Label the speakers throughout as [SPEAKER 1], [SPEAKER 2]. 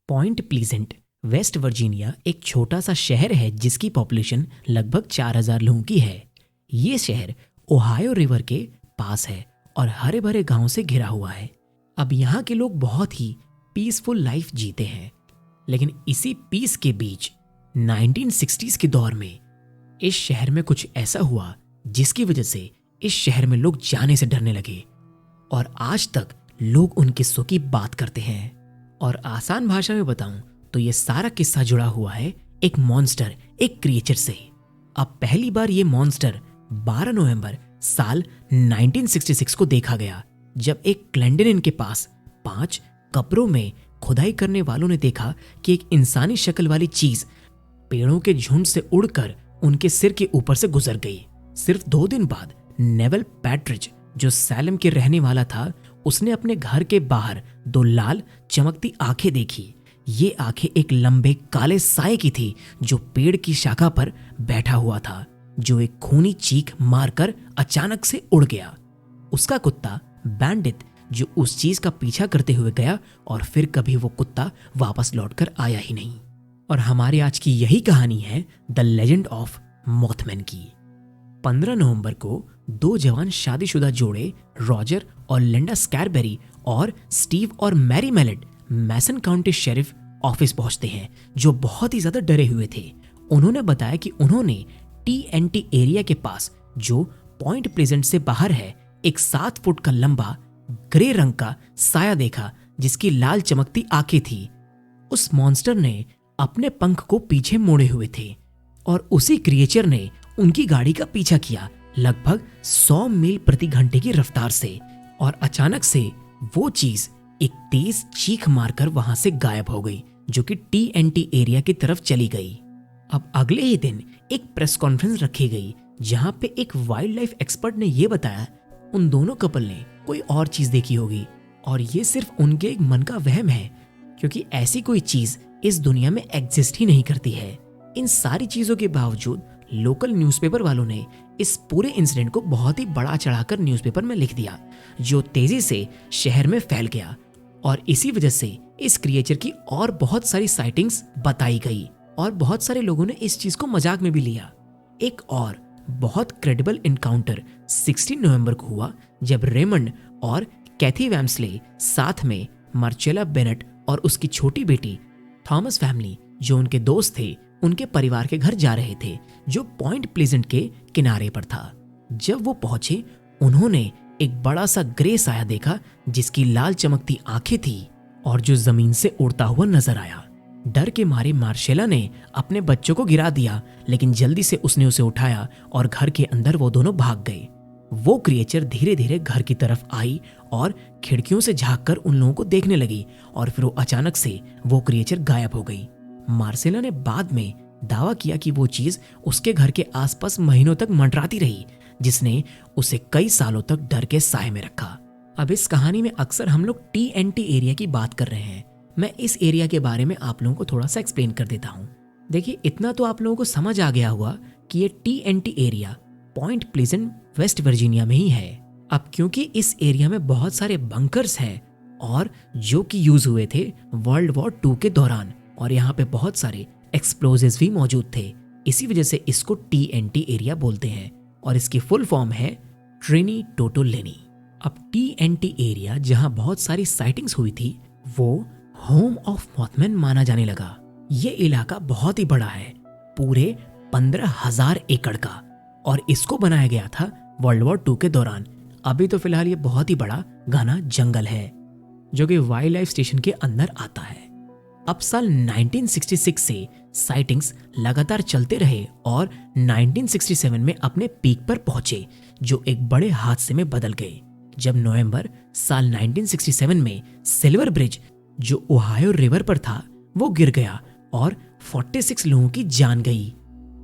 [SPEAKER 1] Point pleasant West Virginia एक छोटा सा शहर है जिसकी पॉपुलेशन लगभग 4000 लोगों की है। ये शहर ओहायो रिवर के पास है और हरे भरे गांवों से घिरा हुआ है। अब यहाँ के लोग बहुत ही पीसफुल लाइफ जीते हैं, लेकिन इसी पीस के बीच 1960s के दौर में इस शहर में कुछ ऐसा हुआ जिसकी वजह से इस शहर में लोग जाने से डरने लगे और आज तक लोग उन किस्सों की बात करते हैं। और आसान भाषा में बताऊं तो ये सारा किस्सा जुड़ा हुआ है एक मॉन्स्टर, एक क्रिएचर से। अब पहली बार ये मॉन्स्टर 12 नवंबर साल 1966 को देखा गया, जब एक क्लेंडेनिन के पास 5 कब्रों में खुदाई करने वालों ने देखा कि एक इंसानी शक्ल वाली चीज पेड़ों के झुंड से उड़कर उनके सिर के ऊपर से गुजर गई। सिर्फ 2 दिन बाद नेवल पैट्रिज, जो सैलम के रहने वाला था, उसने अपने घर के बाहर 2 लाल चमकती आंखें देखी। ये आंखें एक लंबे काले साए की थी जो पेड़ की शाखा पर बैठा हुआ था, जो एक खूनी चीख मारकर अचानक से उड़ गया। उसका कुत्ता बैंडिट, जो उस चीज का पीछा करते हुए गया और फिर कभी वो कुत्ता वापस लौटकर आया ही नहीं। और हमारी आज की यही कहानी है द लेजेंड ऑफ मॉथमैन की। 15 नवंबर को 2 जवान शादीशुदा जोड़े रॉजर और लिंडा स्कैरबेरी और स्टीव और मैरी मेलेट मैसन काउंटी शेरिफ ऑफिस पहुंचते हैं, जो बहुत ही ज्यादा डरे हुए थे। उन्होंने बताया कि उन्होंने TNT एरिया के पास, जो पॉइंट प्लेजेंट से बाहर है, एक 7 फुट का लंबा ग्रे रंग का साया देखा जिसकी लाल चमकती आंखें थी। उस मॉन्स्टर ने अपने पंख को पीछे मोड़े हुए थे और उसी क्रिएचर ने उनकी गाड़ी का पीछा किया लगभग 100 मील प्रति घंटे की रफ्तार से, और अचानक से वो चीज एक तेज चीख मारकर वहां से गायब हो गई, जो कि TNT एरिया की तरफ चली गई। अब अगले ही दिन एक प्रेस कॉन्फ्रेंस रखी गई जहां पे एक वाइल्ड लाइफ एक्सपर्ट ने यह बताया उन दोनों कपल ने कोई और चीज देखी होगी और ये सिर्फ उनके एक मन का वहम है, क्योंकि ऐसी कोई चीज इस दुनिया में एग्जिस्ट ही नहीं करती है। इन सारी चीजों के बावजूद लोकल न्यूज़पेपर वालों ने इस पूरे इंसिडेंट को बहुत ही बड़ा चढ़ाकर न्यूज़पेपर में लिख दिया, जो तेजी से शहर में फैल गया और इसी वजह से इस क्रिएचर की और बहुत सारी साइटिंग्स बताई गई और बहुत सारे लोगों ने इस चीज को मजाक में भी लिया। एक और बहुत क्रेडिबल इनकाउंटर 16 नवंबर को हुआ, जब रेमंड और कैथी वैम्सले साथ में मार्चेला बेनेट और उसकी छोटी बेटी थॉमस फैमिली, जो उनके दोस्त थे, उनके परिवार के घर जा रहे थे, जो पॉइंट प्लेजेंट के किनारे पर था। जब वो पहुंचे, उन्होंने एक बड़ा सा ग्रे साया देखा जिसकी लाल चमकती आंखें थी और जो जमीन से उड़ता हुआ नजर आया। डर के मारे मार्शेला ने अपने बच्चों को गिरा दिया, लेकिन जल्दी से उसने उसे उठाया और घर के अंदर वो दोनों भाग गए। वो क्रिएचर धीरे धीरे घर की तरफ आई और खिड़कियों से झांककर उन लोगों को देखने लगी और फिर वो अचानक से वो क्रिएचर गायब हो गई। मार्सेला ने बाद में दावा किया कि वो चीज उसके घर के आसपास महीनों तक मंडराती रही, जिसने उसे कई सालों तक डर के साए में रखा। अब इस कहानी में अक्सर हम लोग TNT एरिया की बात कर रहे हैं। मैं इस एरिया के बारे में आप लोगों को थोड़ा सा एक्सप्लेन कर देता हूँ। देखिए, इतना तो आप लोगों को समझ आ गया होगा कि ये TNT area point pleasant West Virginia में ही है। अब क्योंकि इस एरिया में बहुत सारे बंकर्स हैं और जो कि यूज हुए थे वर्ल्ड वॉर 2 के दौरान, और यहाँ पे बहुत सारे एक्सप्लोजिव्स भी मौजूद थे, इसी वजह से इसको TNT एरिया बोलते हैं और इसकी फुल फॉर्म है ट्रिनी टोटो लेनी। अब TNT एरिया जहाँ बहुत सारी साइटिंग्स हुई थी, वो होम ऑफ मॉथमैन माना जाने लगा। ये इलाका बहुत ही बड़ा है, पूरे 15,000 एकड़ का, और इसको बनाया गया था वर्ल्ड वॉर 2 के दौरान। अभी तो फिलहाल ये बहुत ही बड़ा घना जंगल है जो कि वाइल्ड लाइफ स्टेशन के अंदर आता है। अब साल 1966 से साइटिंग्स लगातार चलते रहे और 1967 में अपने पीक पर पहुंचे, जो एक बड़े हादसे में बदल गए, जब नवंबर साल 1967 में सिल्वर ब्रिज, जो ओहायो रिवर पर था, वो गिर गया और 46 लोगों की जान गई।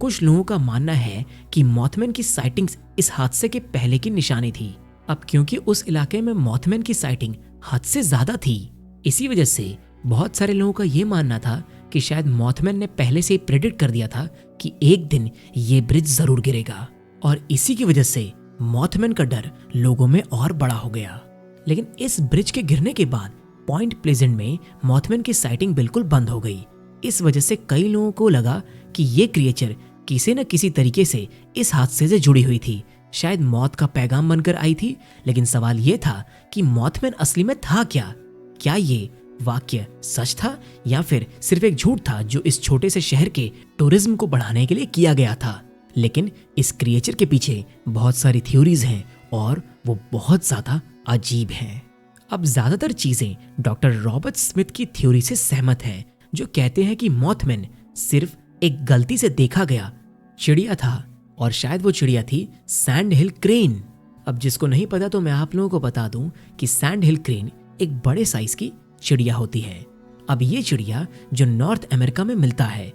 [SPEAKER 1] कुछ लोगों का मानना है कि मॉथमैन की साइटिंग्स इस हादसे के पहले की निशानी थी। अब क्योंकि उस इलाके में मॉथमैन की साइटिंग हद से ज्यादा थी, इसी वजह से बहुत सारे लोगों का यह मानना था कि शायद मॉथमैन ने पहले से ही प्रेडिक्ट कर दिया था कि एक दिन ये ब्रिज जरूर गिरेगा, और इसी की वजह से मॉथमैन का डर लोगों में और बड़ा हो गया। लेकिन इस ब्रिज के गिरने के बाद पॉइंट प्लेजेंट में मॉथमैन की साइटिंग बिल्कुल बंद हो गई। इस वजह से कई लोगों को लगा कि ये क्रिएचर किसी न किसी तरीके से इस हादसे से जुड़ी हुई थी, शायद मौत का पैगाम बनकर आई थी। लेकिन सवाल ये था कि मॉथमैन असली में था क्या ये वाक्य सच था या फिर सिर्फ एक झूठ था जो इस छोटे से शहर के टूरिज्म को बढ़ाने के लिए किया गया था। लेकिन इस क्रिएचर के पीछे बहुत सारी थ्योरीज हैं और वो बहुत ज्यादा अजीब हैं। अब ज्यादातर चीजें डॉक्टर रॉबर्ट स्मिथ की थ्योरी से सहमत हैं, जो कहते हैं कि मॉथमैन सिर्फ एक गलती से देखा गया चिड़िया था और शायद वो चिड़िया थी सैंड हिल क्रेन। अब जिसको नहीं पता तो मैं आप लोगों को बता दूं कि सैंड हिल क्रेन एक बड़े साइज की चिड़िया होती है। अब ये चिड़िया जो नॉर्थ अमेरिका में मिलता है,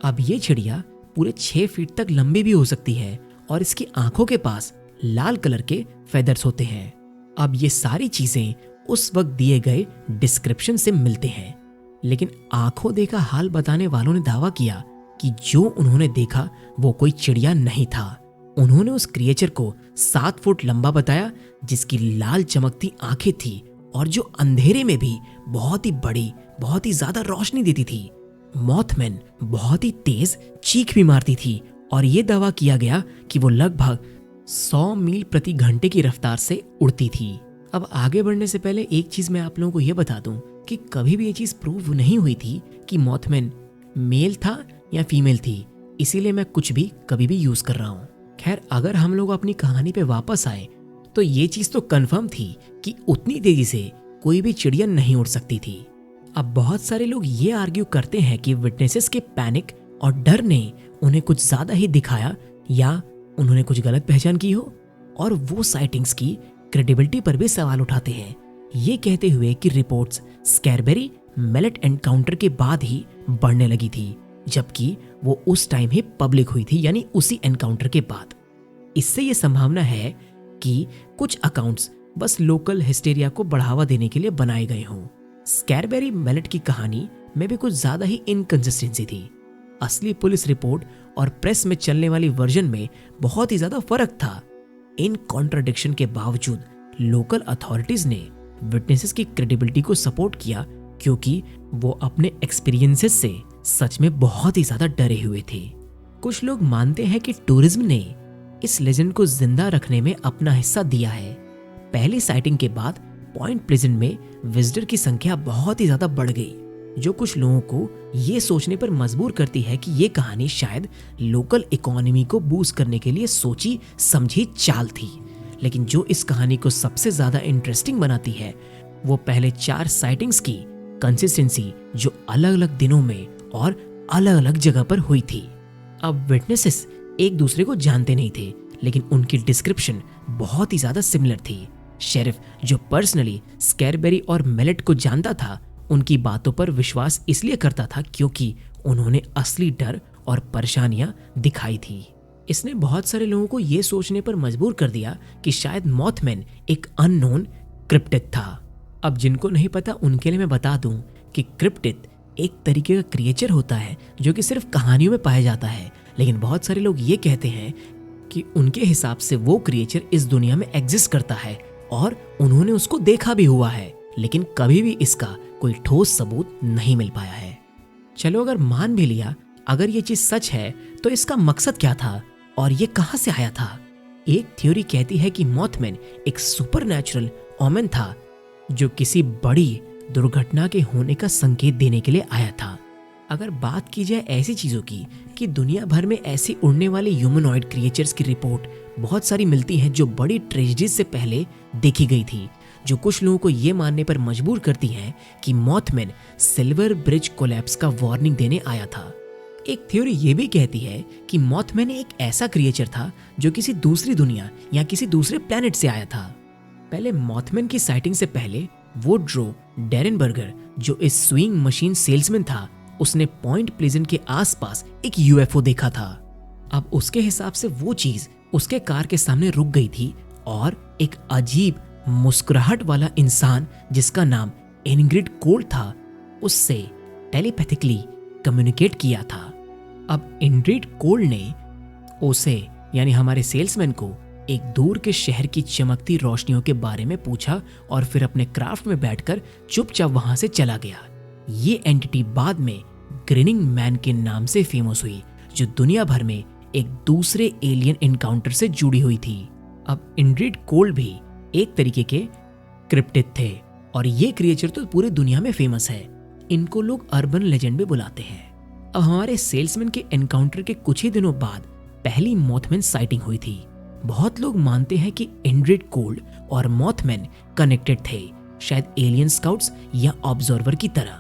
[SPEAKER 1] अब ये चिड़िया पूरे 6 फीट तक लंबी भी हो सकती है और इसकी आंखों के पास लाल कलर के फेदर्स होते हैं। अब ये सारी चीजें उस वक्त दिए गए डिस्क्रिप्शन से मिलते हैं, लेकिन आंखों देखा हाल बताने वालों ने दावा किया कि जो उन्होंने देखा वो कोई चिड़िया नहीं था। उन्होंने उस क्रिएचर को 7 फुट लंबा बताया, जिसकी लाल चमकती आंखें थी और जो अंधेरे में भी बहुत ही बड़ी, बहुत ही ज्यादा रोशनी देती थी। मॉथमैन बहुत ही तेज चीख भी मारती थी और ये दावा किया गया कि वो लगभग 100 मील प्रति घंटे की रफ्तार से उड़ती थी। अब आगे बढ़ने से पहले एक चीज मैं आप लोगों को यह बता दूं कि कभी भी ये चीज प्रूव नहीं हुई थी कि मॉथमैन मेल था या फीमेल थी, इसीलिए मैं कुछ भी कभी भी यूज कर रहा हूं। खैर, अगर हम लोग अपनी कहानी पे वापस आए तो ये चीज तो कंफर्म थी कि उतनी तेजी से कोई भी चिड़िया नहीं उड़ सकती थी। अब बहुत सारे लोग ये आर्ग्यू करते हैं कि विटनेसेस के पैनिक और डर ने उन्हें कुछ ज्यादा ही दिखाया या उन्होंने कुछ गलत पहचान की हो, और वो साइटिंग्स की क्रेडिबिलिटी पर भी सवाल उठाते हैं, ये कहते हुए कि रिपोर्ट्स स्कैरबेरी मेलेट एनकाउंटर के बाद ही बढ़ने लगी थी, जबकि वो उस टाइम ही पब्लिक हुई थी, यानी उसी एनकाउंटर के बाद। इससे ये संभावना है कि कुछ अकाउंट्स बस लोकल हिस्टेरिया को बढ़ावा देने के लिए बनाए गए हों। स्कैरबेरी मेलेट की कहानी में भी कुछ ज्यादा ही इनकंसिस्टेंसी थी। असली पुलिस रिपोर्ट और प्रेस में चलने वाली वर्जन में बहुत ही ज्यादा फर्क था। इन कॉन्ट्राडिक्शन के बावजूद लोकल अथॉरिटीज ने विटनेसेस की क्रेडिबिलिटी को सपोर्ट किया, क्योंकि वो अपने एक्सपीरियंसेस से सच में बहुत ही ज्यादा डरे हुए थे। कुछ लोग मानते हैं कि टूरिज्म ने इस लेजेंड को जिंदा रखने में अपना हिस्सा दिया है। पहली साइटिंग के बाद पॉइंट प्लेजेंट में विजिटर की संख्या बहुत ही ज्यादा बढ़ गई, जो कुछ लोगों को ये सोचने पर मजबूर करती है कि ये कहानी शायद लोकल इकोनॉमी को बूस्ट करने के लिए सोची समझी चाल थी। लेकिन जो इस कहानी को सबसे ज्यादा इंटरेस्टिंग बनाती है वो पहले 4 साइटिंग्स की कंसिस्टेंसी, जो अलग अलग दिनों में और अलग अलग जगह पर हुई थी। अब विटनेसेस एक दूसरे को जानते नहीं थे, लेकिन उनकी डिस्क्रिप्शन बहुत ही ज्यादा सिमिलर थी। शेरिफ, जो पर्सनली स्कैरबेरी और मेलेट को जानता था, उनकी बातों पर विश्वास इसलिए करता था क्योंकि उन्होंने असली डर और परेशानियां दिखाई थी। इसने बहुत सारे लोगों को यह सोचने पर मजबूर कर दिया कि शायद मॉथमैन एक अननोन क्रिप्टिड था। अब जिनको नहीं पता उनके लिए मैं बता दूं कि क्रिप्टिड एक तरीके का क्रिएचर होता है जो कि सिर्फ कहानियों में पाया जाता है, लेकिन बहुत सारे लोग ये कहते हैं कि उनके हिसाब से वो क्रिएचर इस दुनिया में एग्जिस्ट करता है और उन्होंने उसको देखा भी हुआ है, लेकिन कभी भी इसका कोई ठोस सबूत नहीं मिल पाया है। चलो, अगर मान भी लिया अगर ये चीज सच है तो इसका मकसद क्या था और ये कहां से आया था? एक थ्योरी कहती है कि मॉथमैन एक सुपरनैचुरल ओमेन था जो किसी बड़ी दुर्घटना के होने का संकेत देने के लिए आया था। अगर बात की जाए ऐसी चीजों की कि दुनिया भर में ऐसी उड़ने वाले ह्यूमनॉइड क्रिएचर्स की रिपोर्ट बहुत सारी मिलती हैं जो बड़ी ट्रेजेडीज से पहले देखी गई थी, जो कुछ लोगों को ये मानने पर मजबूर करती हैं कि मॉथमैन सिल्वर ब्रिज कोलैप्स का वार्निंग देने आया था। एक थ्योरी ये भी कहती है कि मॉथमैन एक ऐसा क्रिएचर था जो किसी दूसरी दुनिया या किसी दूसरे प्लेनेट से आया था। पहले मॉथमैन की साइटिंग से पहले वुड्रो डेरेनबर्गर, जो इस स्विंग मशीन सेल्समैन था, उसने पॉइंट प्लेजेंट के आसपास एक यूएफओ देखा था। अब उसके हिसाब से वो चीज उसके कार के सामने रुक गई थी और एक अजीब मुस्कुराहट वाला इंसान जिसका नाम इनग्रिड कोल था, उससे टेलीपैथिकली कम्युनिकेट किया था। अब इनग्रिड कोल ने उसे यानी हमारे सेल्समैन को एक दूर के शहर की चमकती रोशनियों के बारे में पूछा और फिर अपने क्राफ्ट में बैठकर चुपचाप वहां से चला गया। ये एंटिटी बाद में ग्रिनिंग मैन के नाम से फेमस हुई, जो दुनिया भर में एक दूसरे एलियन एनकाउंटर से जुड़ी हुई थी। अब इंड्रिड कोल्ड भी एक तरीके के क्रिप्टिड थे और ये क्रिएचर तो पूरी दुनिया में फेमस है। इनको लोग अर्बन लेजेंड भी बुलाते हैं। अब हमारे सेल्समैन के एनकाउंटर के कुछ ही दिनों बाद पहली मॉथमैन साइटिंग हुई थी। बहुत लोग मानते हैं कि इंड्रिड कोल्ड और मॉथमैन कनेक्टेड थे, शायद एलियन स्काउट्स या ऑब्जर्वर की तरह।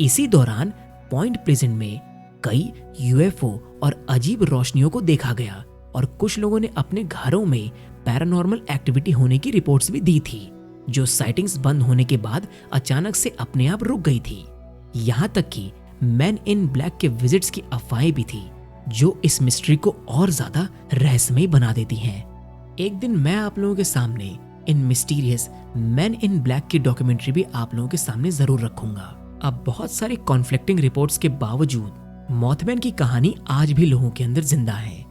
[SPEAKER 1] इसी दौरान पॉइंट प्लेजेंट में कई यूएफओ और अजीब रोशनियों को देखा गया और कुछ लोगों ने अपने घरों में पैरानॉर्मल एक्टिविटी होने की रिपोर्ट्स भी दी थी, जो साइटिंग्स बंद होने के बाद अचानक से अपने आप रुक गई थी। यहाँ तक कि मैन इन ब्लैक के विजिट्स की अफवाहें भी थी, जो इस मिस्ट्री को और ज्यादा रहस्यमय बना देती हैं। एक दिन मैं आप लोगों के सामने in mysterious man in black की डॉक्यूमेंट्री भी आप लोगों के सामने जरूर रखूंगा। अब बहुत सारे कॉन्फ्लिक्टिंग रिपोर्ट्स के बावजूद मॉथमैन की कहानी आज भी लोगों के अंदर जिंदा है।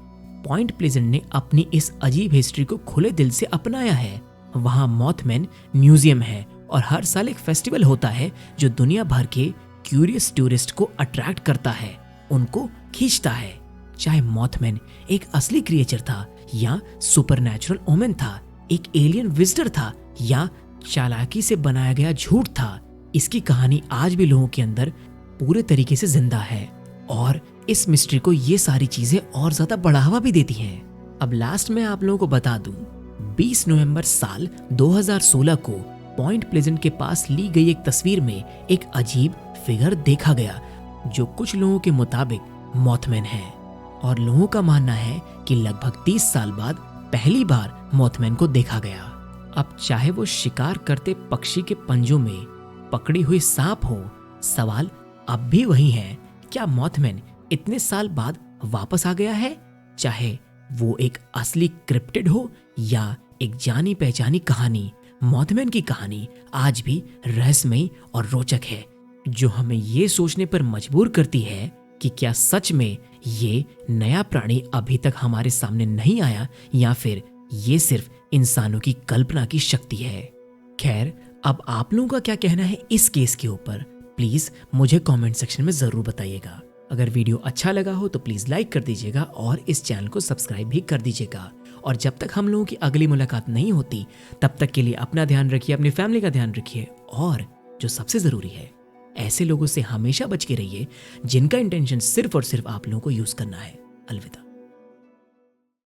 [SPEAKER 1] पॉइंट प्लेजेंट ने अपनी इस अजीब हिस्ट्री को खुले दिल से अपनाया है। वहाँ मॉथमैन म्यूजियम है और हर साल एक फेस्टिवल होता है जो दुनिया भर के क्यूरियस टूरिस्ट को अट्रैक्ट करता है, उनको खींचता है। चाहे मॉथमैन एक असली क्रिएचर था या सुपरनैचुरल ओमेन था, एक एलियन विजिटर था या चालाकी से बनाया गया झूठ था, इसकी कहानी आज भी लोगों के अंदर पूरे तरीके से जिंदा है और इस मिस्ट्री को ये सारी चीजें और ज्यादा बढ़ावा भी देती हैं। अब लास्ट में आप लोगों को बता दूं, 20 नवंबर साल 2016 को पॉइंट प्लेजेंट के पास ली गई एक तस्वीर में एक अजीब फिगर देखा गया, जो कुछ लोगों के मुताबिक मॉथमैन है और लोगों का मानना है कि लगभग 30 साल बाद पहली बार मॉथमैन को देखा गया। अब चाहे वो शिकार करते पक्षी के पंजों में पकड़ी हुई सांप हो, सवाल अब भी वही है, क्या मॉथमैन इतने साल बाद वापस आ गया है? चाहे वो एक असली क्रिप्टिड हो या एक जानी पहचानी कहानी, मॉथमैन की कहानी आज भी रहस्यमयी और रोचक है, जो हमें ये सोचने पर मजबूर करती है कि क्या सच में ये नया प्राणी अभी तक हमारे सामने नहीं आया या फिर ये सिर्फ इंसानों की कल्पना की शक्ति है। खैर, अब आप लोगों का क्या कहना है इस केस के ऊपर, प्लीज मुझे कमेंट सेक्शन में जरूर बताइएगा। अगर वीडियो अच्छा लगा हो तो प्लीज लाइक कर दीजिएगा और इस चैनल को सब्सक्राइब भी कर दीजिएगा। और जब तक हम लोगों की अगली मुलाकात नहीं होती, तब तक के लिए अपना ध्यान रखिए, अपनी फैमिली का ध्यान रखिए और जो सबसे जरूरी है, ऐसे लोगों से हमेशा बच के रहिए जिनका इंटेंशन सिर्फ और सिर्फ आप लोगों को यूज करना है। अलविदा।